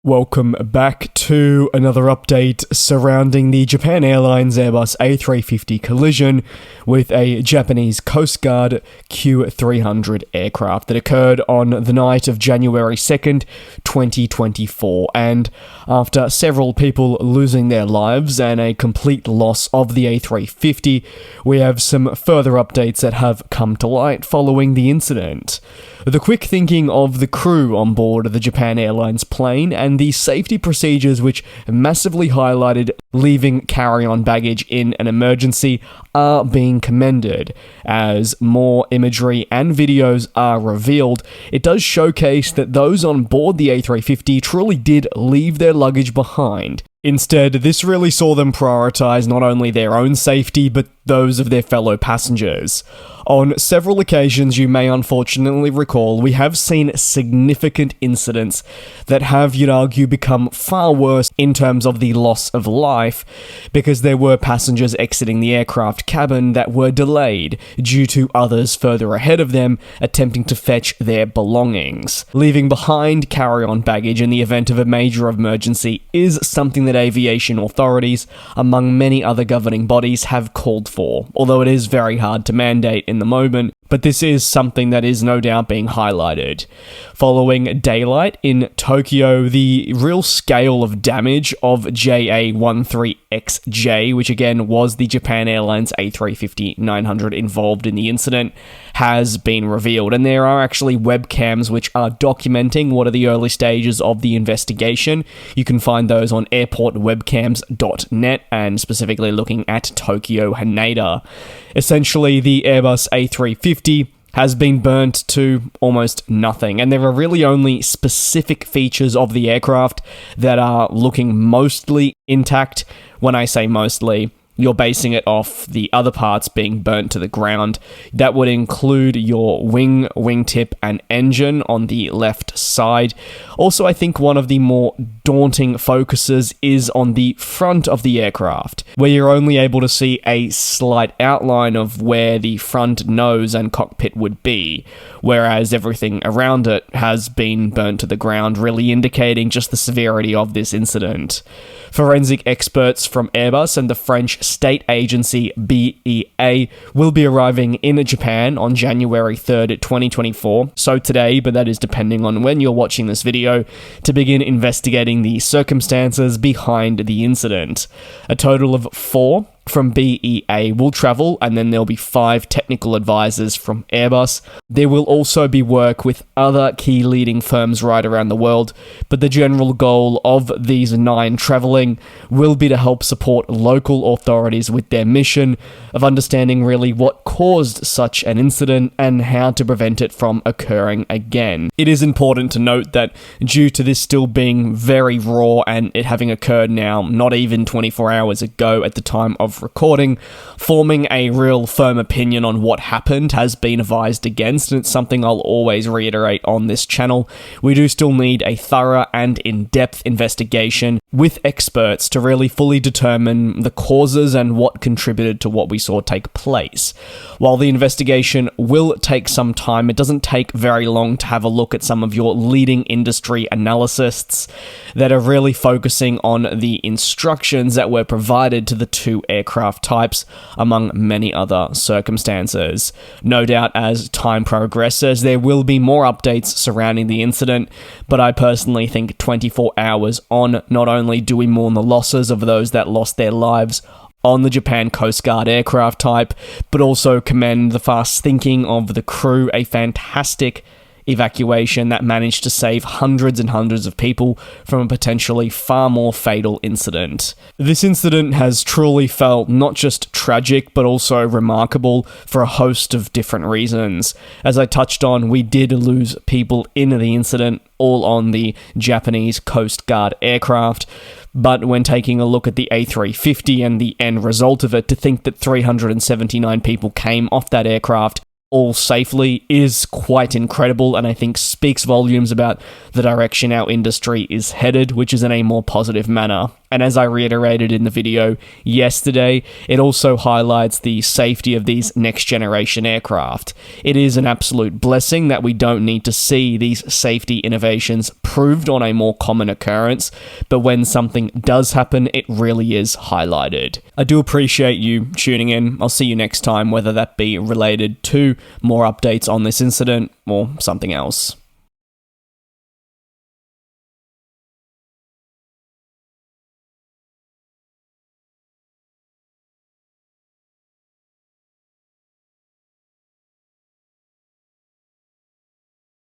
Welcome back to another update surrounding the Japan Airlines Airbus A350 collision with a Japanese Coast Guard Q300 aircraft that occurred on the night of January 2nd, 2024. And after several people losing their lives and a complete loss of the A350, we have some further updates that have come to light following the incident. The quick thinking of the crew on board the Japan Airlines plane and the safety procedures which massively highlighted leaving carry-on baggage in an emergency are being commended. As more imagery and videos are revealed, it does showcase that those on board the A350 truly did leave their luggage behind. Instead, this really saw them prioritize not only their own safety, but those of their fellow passengers. On several occasions, you may unfortunately recall, we have seen significant incidents that have, you'd argue, become far worse in terms of the loss of life, because there were passengers exiting the aircraft cabin that were delayed due to others further ahead of them attempting to fetch their belongings. Leaving behind carry-on baggage in the event of a major emergency is something that aviation authorities, among many other governing bodies, have called for, although it is very hard to mandate in the moment, but this is something that is no doubt being highlighted. Following daylight in Tokyo, the real scale of damage of JA13XJ, which again was the Japan Airlines A350-900 involved in the incident, has been revealed, and there are actually webcams which are documenting what are the early stages of the investigation. You can find those on airportwebcams.net and specifically looking at Tokyo Haneda. Essentially, the Airbus A350 has been burnt to almost nothing, and there are really only specific features of the aircraft that are looking mostly intact. When I say mostly, you're basing it off the other parts being burnt to the ground. That would include your wingtip, and engine on the left side. Also, I think one of the more daunting focuses is on the front of the aircraft, where you're only able to see a slight outline of where the front nose and cockpit would be, whereas everything around it has been burnt to the ground, really indicating just the severity of this incident. Forensic experts from Airbus and the French state agency BEA will be arriving in Japan on January 3rd, 2024, so today, but that is depending on when you're watching this video, to begin investigating the circumstances behind the incident. A total of 4 from BEA will travel, and then there'll be 5 technical advisors from Airbus. There will also be work with other key leading firms right around the world, but the general goal of these 9 traveling will be to help support local authorities with their mission of understanding really what caused such an incident and how to prevent it from occurring again. It is important to note that due to this still being very raw and it having occurred now not even 24 hours ago at the time of recording, forming a real firm opinion on what happened has been advised against, and it's something I'll always reiterate on this channel. We do still need a thorough and in-depth investigation with experts to really fully determine the causes and what contributed to what we saw take place. While the investigation will take some time, it doesn't take very long to have a look at some of your leading industry analysts that are really focusing on the instructions that were provided to the 2 aircraft types, among many other circumstances. No doubt as time progresses, there will be more updates surrounding the incident, but I personally think 24 hours on, not only do we mourn the losses of those that lost their lives on the Japan Coast Guard aircraft type, but also commend the fast thinking of the crew, a fantastic evacuation that managed to save hundreds and hundreds of people from a potentially far more fatal incident. This incident has truly felt not just tragic, but also remarkable for a host of different reasons. As I touched on, we did lose people in the incident, all on the Japanese Coast Guard aircraft. But when taking a look at the A350 and the end result of it, to think that 379 people came off that aircraft all safely is quite incredible, and I think speaks volumes about the direction our industry is headed, which is in a more positive manner. And as I reiterated in the video yesterday, it also highlights the safety of these next-generation aircraft. It is an absolute blessing that we don't need to see these safety innovations proved on a more common occurrence, but when something does happen, it really is highlighted. I do appreciate you tuning in. I'll see you next time, whether that be related to more updates on this incident or something else.